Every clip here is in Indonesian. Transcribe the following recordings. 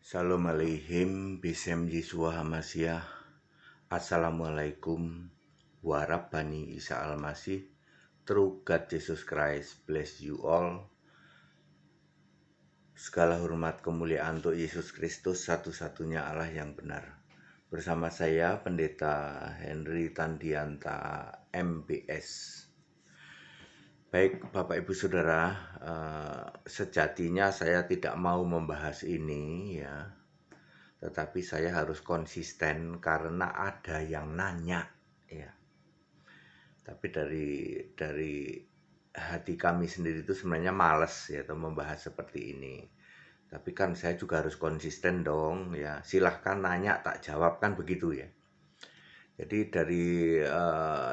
Shalom Aleihim, Bisem Yiswa Hamasyah. Assalamualaikum Warahmatullahi Isa Al-Masih. True God Jesus Christ, bless you all. Segala hormat kemuliaan untuk Yesus Kristus, satu-satunya Allah yang benar. Bersama saya Pendeta Henry Tandianta MBS. Baik Bapak Ibu Saudara, sejatinya saya tidak mau membahas ini ya. Tetapi saya harus konsisten karena ada yang nanya ya. Tapi dari hati kami sendiri itu sebenarnya males ya membahas seperti ini. Tapi kan saya juga harus konsisten dong ya. Silahkan nanya tak jawab kan begitu ya. Jadi dari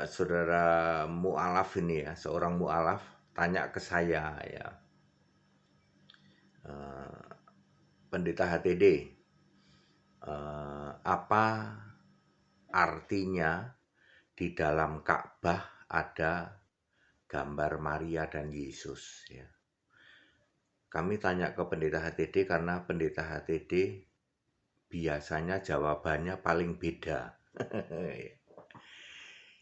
saudara mu'alaf ini ya, seorang mu'alaf tanya ke saya ya, Pendeta HTD, apa artinya di dalam Ka'bah ada gambar Maria dan Yesus ya. Kami tanya ke Pendeta HTD karena Pendeta HTD biasanya jawabannya paling beda.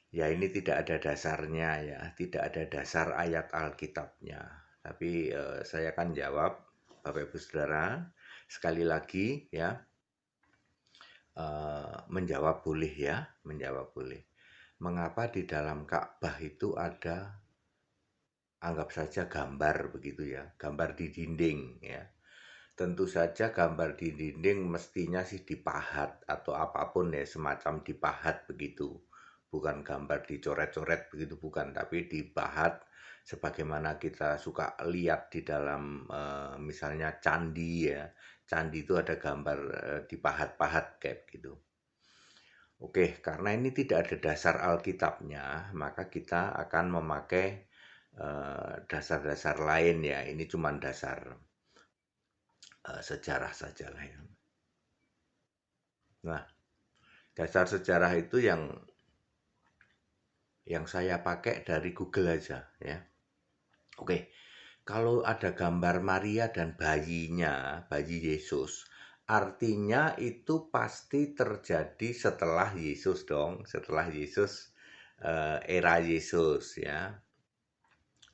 Ya ini tidak ada dasarnya ya, tidak ada dasar ayat Alkitabnya. Tapi saya akan jawab Bapak Ibu Saudara sekali lagi ya. Menjawab boleh ya, menjawab boleh. Mengapa di dalam Ka'bah itu ada, anggap saja gambar begitu ya, gambar di dinding ya. Tentu saja gambar di dinding mestinya sih dipahat atau apapun ya, semacam dipahat begitu. Bukan gambar dicoret-coret begitu, bukan, tapi dipahat sebagaimana kita suka lihat di dalam misalnya candi ya. Candi itu ada gambar dipahat-pahat kayak gitu. Oke, karena ini tidak ada dasar Alkitabnya, maka kita akan memakai dasar-dasar lain ya. Ini cuma dasar sejarah saja lah ya. Nah, dasar sejarah itu yang saya pakai dari Google aja ya. Oke, kalau ada gambar Maria dan bayinya, bayi Yesus, artinya itu pasti terjadi setelah Yesus dong, setelah Yesus, era Yesus ya.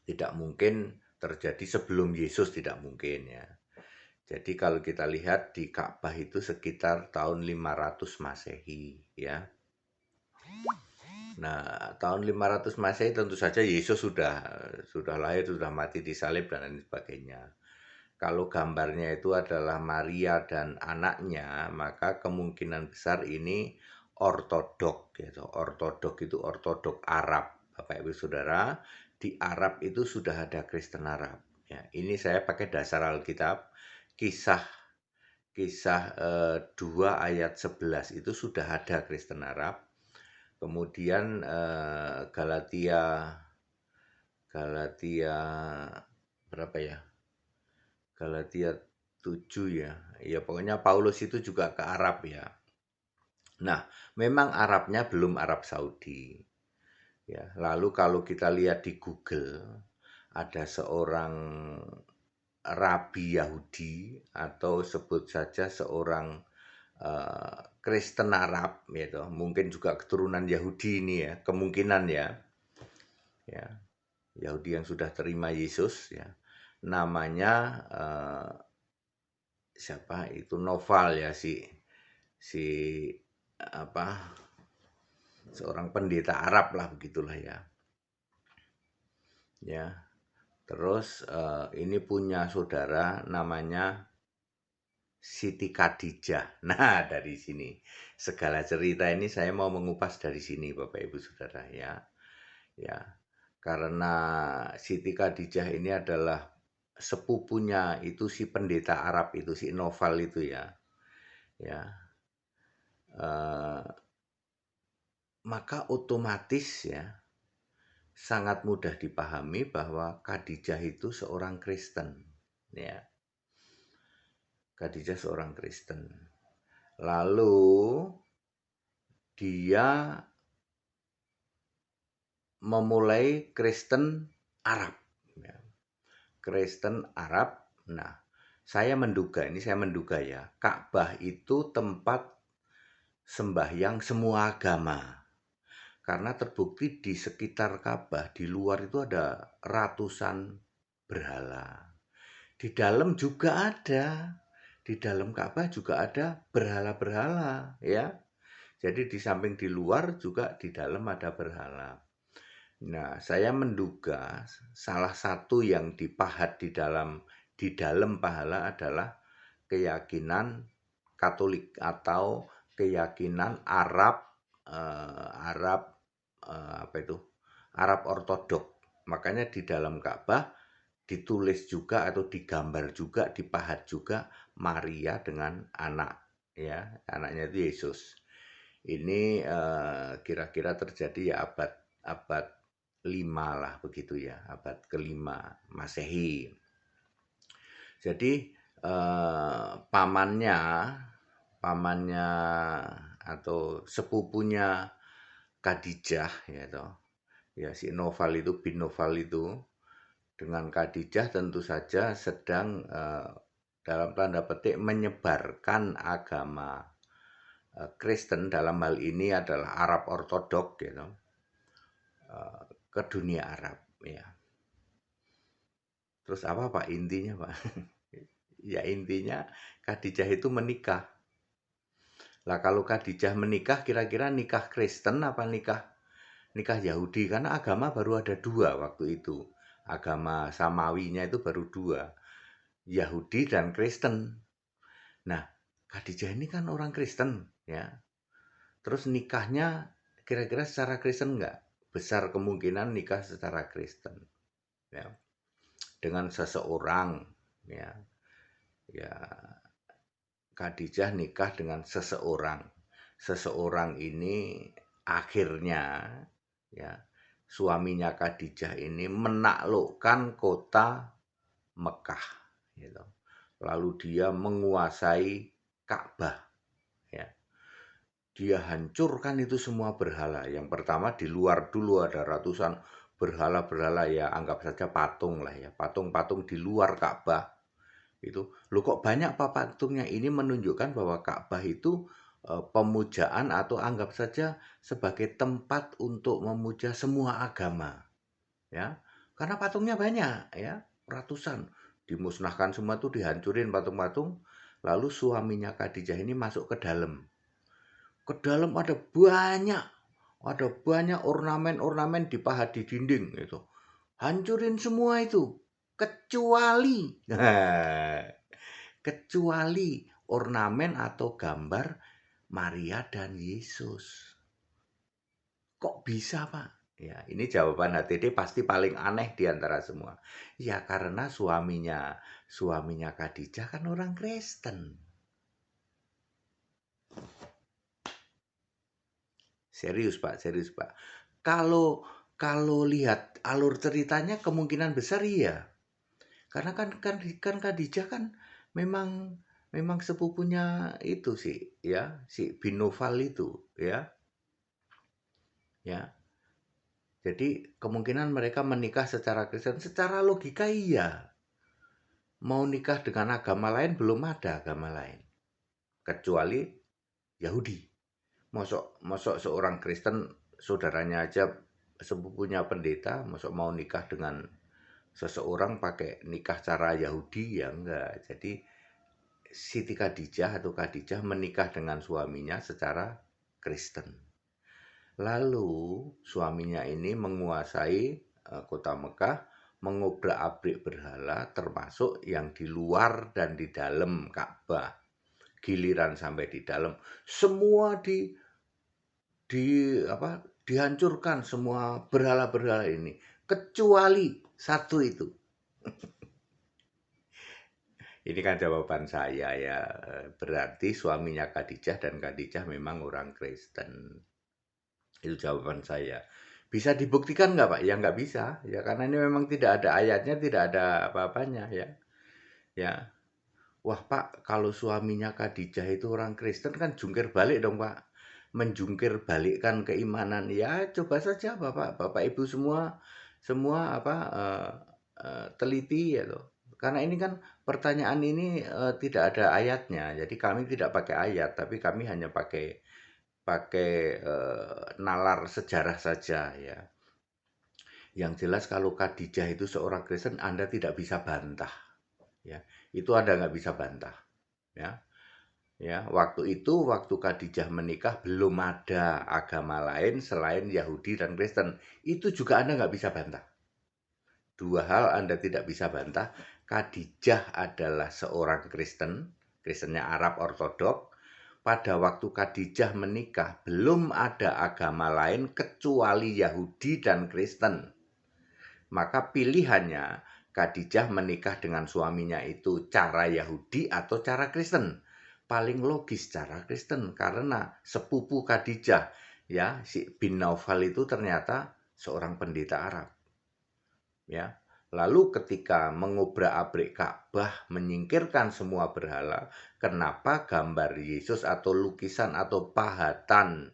Tidak mungkin terjadi sebelum Yesus, tidak mungkin ya. Jadi kalau kita lihat di Ka'bah itu sekitar tahun 500 Masehi ya. Nah, tahun 500 Masehi tentu saja Yesus sudah lahir, sudah mati disalib dan lain sebagainya. Kalau gambarnya itu adalah Maria dan anaknya, maka kemungkinan besar ini ortodok gitu. Ortodok itu ortodok Arab. Bapak Ibu Saudara, di Arab itu sudah ada Kristen Arab. Ya, ini saya pakai dasar Alkitab, kisah kisah 2 ayat 11 itu sudah ada Kristen Arab. Kemudian Galatia Galatia berapa ya? Galatia 7 ya. Ya pokoknya Paulus itu juga ke Arab ya. Nah, memang Arabnya belum Arab Saudi. Ya, lalu kalau kita lihat di Google ada seorang rabi Yahudi atau sebut saja seorang Kristen Arab gitu. Mungkin juga keturunan Yahudi ini ya, kemungkinan ya. Ya, Yahudi yang sudah terima Yesus ya. Namanya siapa itu, Noval ya, si apa, seorang pendeta Arab lah begitulah ya. Ya. Terus ini punya saudara namanya Siti Khadijah. Nah, dari sini segala cerita ini saya mau mengupas dari sini Bapak Ibu Saudara ya. Ya. Karena Siti Khadijah ini adalah sepupunya itu si pendeta Arab itu, si Noval itu ya. Ya. Maka otomatis ya sangat mudah dipahami bahwa Khadijah itu seorang Kristen ya. Khadijah seorang Kristen. Lalu dia memulai Kristen Arab ya. Kristen Arab. Nah, saya menduga ya, Ka'bah itu tempat sembahyang semua agama. Karena terbukti di sekitar Ka'bah, di luar itu ada ratusan berhala. Di dalam juga ada. Di dalam Ka'bah juga ada berhala-berhala, ya. Jadi di samping di luar juga di dalam ada berhala. Nah, saya menduga salah satu yang dipahat di dalam pahala adalah keyakinan Katolik atau keyakinan Arab Arab apa itu? Arab Ortodok. Makanya di dalam Ka'bah ditulis juga atau digambar juga, dipahat juga Maria dengan anak, ya, anaknya itu Yesus. Ini kira-kira terjadi ya abad abad 5 lah begitu ya, abad kelima Masehi. Jadi pamannya pamannya atau sepupunya Khadijah ya toh. Ya si Noval itu bin Noval itu dengan Khadijah tentu saja sedang dalam tanda petik menyebarkan agama Kristen, dalam hal ini adalah Arab Ortodok gitu, ke dunia Arab ya. Terus apa Pak intinya Pak? Ya intinya Khadijah itu menikah. Lah kalau Khadijah menikah kira-kira nikah Kristen apa nikah Yahudi, karena agama baru ada dua waktu itu. Agama Samawinya itu baru dua, Yahudi dan Kristen. Nah, Khadijah ini kan orang Kristen ya. Terus nikahnya kira-kira secara Kristen enggak? Besar kemungkinan nikah secara Kristen ya. Dengan seseorang ya. Ya, Khadijah nikah dengan seseorang. Seseorang ini akhirnya ya, suaminya Khadijah ini menaklukkan kota Mekah gitu. Lalu dia menguasai Ka'bah ya. Dia hancurkan itu semua berhala. Yang pertama di luar dulu ada ratusan berhala-berhala ya, anggap saja patung lah ya. Patung-patung di luar Ka'bah itu. Loh kok banyak Pak patungnya? Ini menunjukkan bahwa Ka'bah itu pemujaan atau anggap saja sebagai tempat untuk memuja semua agama ya. Karena patungnya banyak ya, ratusan. Dimusnahkan semua tuh, dihancurin patung-patung. Lalu suaminya Khadijah ini masuk ke dalam. Ke dalam ada banyak ornamen-ornamen dipahat di dinding itu. Hancurin semua itu. Kecuali kecuali ornamen atau gambar Maria dan Yesus. Kok bisa, Pak? Ya, ini jawaban HTD pasti paling aneh di antara semua. Ya karena suaminya Khadijah kan orang Kristen. Serius, Pak, serius, Pak. Kalau kalau lihat alur ceritanya kemungkinan besar iya. Karena kan Khadijah kan memang memang sepupunya itu sih ya, si bin Noval itu ya. Ya. Jadi kemungkinan mereka menikah secara Kristen, secara logika iya. Mau nikah dengan agama lain belum ada agama lain kecuali Yahudi. Mosok seorang Kristen saudaranya aja sepupunya pendeta, mosok mau nikah dengan seseorang pakai nikah cara Yahudi ya enggak. Jadi Siti Khadijah atau Khadijah menikah dengan suaminya secara Kristen. Lalu suaminya ini menguasai kota Mekah, mengobrak-abrik berhala termasuk yang di luar dan di dalam Ka'bah. Giliran sampai di dalam semua dihancurkan semua berhala-berhala ini kecuali satu itu. Ini kan jawaban saya ya. Berarti suaminya Khadijah dan Khadijah memang orang Kristen. Itu jawaban saya. Bisa dibuktikan nggak Pak? Ya nggak bisa. Ya karena ini memang tidak ada ayatnya, tidak ada apa-apanya ya. Ya. Wah Pak, kalau suaminya Khadijah itu orang Kristen kan jungkir balik dong Pak. Menjungkir balikkan keimanan. Ya coba saja Bapak Ibu semua apa teliti ya loh. Karena ini kan pertanyaan ini tidak ada ayatnya, jadi kami tidak pakai ayat, tapi kami hanya pakai pakai nalar sejarah saja ya. Yang jelas kalau Khadijah itu seorang Kristen, Anda tidak bisa bantah. Ya, itu Anda nggak bisa bantah. Ya, ya. Waktu Khadijah menikah belum ada agama lain selain Yahudi dan Kristen. Itu juga Anda nggak bisa bantah. Dua hal Anda tidak bisa bantah. Khadijah adalah seorang Kristen, Kristennya Arab Ortodok. Pada waktu Khadijah menikah, belum ada agama lain kecuali Yahudi dan Kristen. Maka pilihannya Khadijah menikah dengan suaminya itu cara Yahudi atau cara Kristen. Paling logis cara Kristen karena sepupu Khadijah ya si bin Naufal itu ternyata seorang pendeta Arab. Ya. Lalu ketika mengobrak-abrik Ka'bah, menyingkirkan semua berhala, kenapa gambar Yesus atau lukisan atau pahatan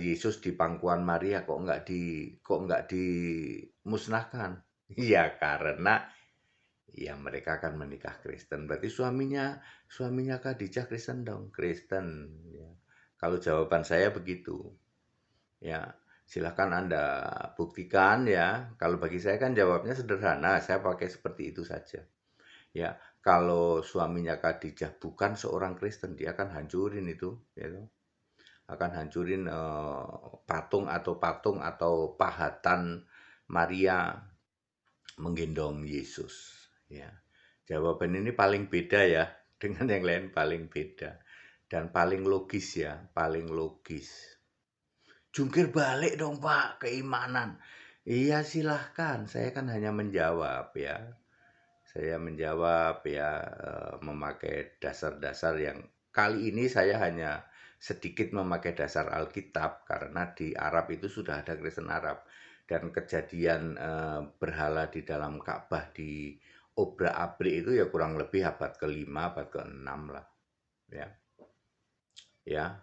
Yesus di pangkuan Maria kok nggak dimusnahkan? Ya karena ya mereka akan menikah Kristen. Berarti suaminya Khadijah Kristen dong, Kristen. Ya. Kalau jawaban saya begitu. Ya, silahkan Anda buktikan ya. Kalau bagi saya kan jawabnya sederhana, saya pakai seperti itu saja. Ya, kalau suaminya Khadijah bukan seorang Kristen, dia akan hancurin itu, ya, akan hancurin patung atau pahatan Maria menggendong Yesus. Ya, jawaban ini paling beda ya dengan yang lain paling beda dan paling logis ya, paling logis. Jungkir balik dong Pak, keimanan. Iya silahkan, saya kan hanya menjawab ya. Saya menjawab ya, memakai dasar-dasar yang kali ini saya hanya sedikit memakai dasar Alkitab karena di Arab itu sudah ada Kristen Arab dan kejadian berhala di dalam Ka'bah di obrak-abrik itu ya kurang lebih abad ke-5, abad ke-6 lah ya. Ya,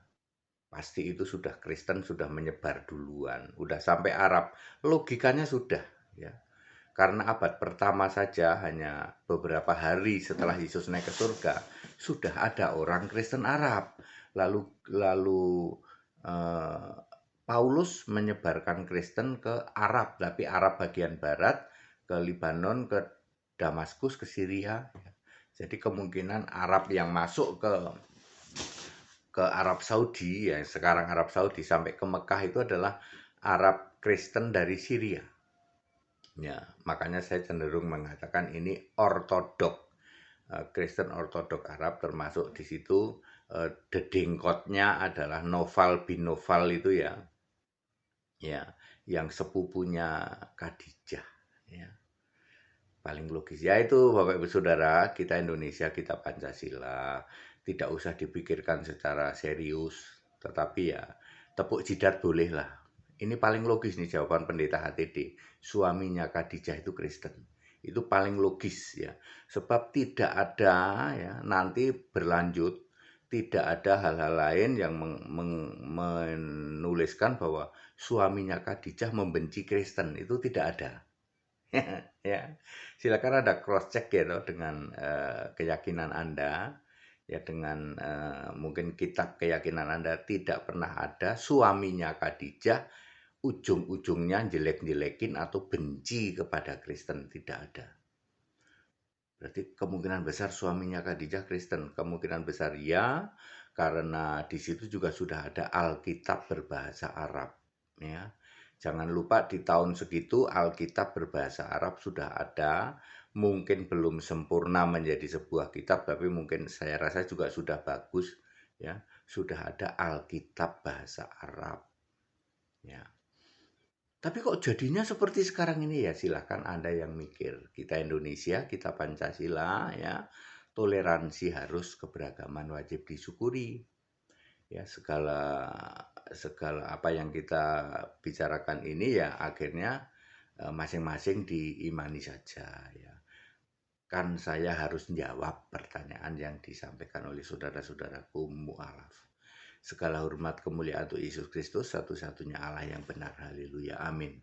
pasti itu sudah Kristen sudah menyebar duluan, udah sampai Arab. Logikanya sudah ya. Karena abad pertama saja hanya beberapa hari setelah Yesus naik ke surga, sudah ada orang Kristen Arab. Lalu eh, Paulus menyebarkan Kristen ke Arab, tapi Arab bagian barat, ke Libanon, ke Damaskus, ke Syria. Jadi kemungkinan Arab yang masuk ke Arab Saudi, ya sekarang Arab Saudi sampai ke Mekah itu adalah Arab Kristen dari Syria. Ya, makanya saya cenderung mengatakan ini ortodok, Kristen ortodok Arab termasuk di situ dedengkotnya adalah Noval bin Noval itu ya, ya yang sepupunya Khadijah. Ya, paling logis ya itu Bapak Ibu Saudara, kita Indonesia, kita Pancasila, tidak usah dipikirkan secara serius, tetapi ya tepuk jidat boleh lah. Ini paling logis nih jawaban pendeta HTD. Suaminya Khadijah itu Kristen. Itu paling logis ya. Sebab tidak ada ya nanti berlanjut tidak ada hal-hal lain yang menuliskan bahwa suaminya Khadijah membenci Kristen. Itu tidak ada. Ya, silakan ada cross check ya toh dengan keyakinan Anda ya dengan mungkin kitab keyakinan Anda tidak pernah ada suaminya Khadijah ujung-ujungnya jelek-jelekin atau benci kepada Kristen tidak ada. Berarti kemungkinan besar suaminya Khadijah Kristen, kemungkinan besar ya karena di situ juga sudah ada Alkitab berbahasa Arab ya. Jangan lupa di tahun segitu Alkitab berbahasa Arab sudah ada, mungkin belum sempurna menjadi sebuah kitab, tapi mungkin saya rasa juga sudah bagus, ya. Sudah ada Alkitab bahasa Arab, ya. Tapi kok jadinya seperti sekarang ini ya silahkan Anda yang mikir. Kita Indonesia, kita Pancasila, ya. Toleransi harus keberagaman wajib disyukuri. Ya segala segala apa yang kita bicarakan ini ya akhirnya masing-masing diimani saja ya. Kan saya harus menjawab pertanyaan yang disampaikan oleh saudara-saudaraku mualaf. Segala hormat kemuliaan untuk Yesus Kristus satu-satunya Allah yang benar. Haleluya. Amin.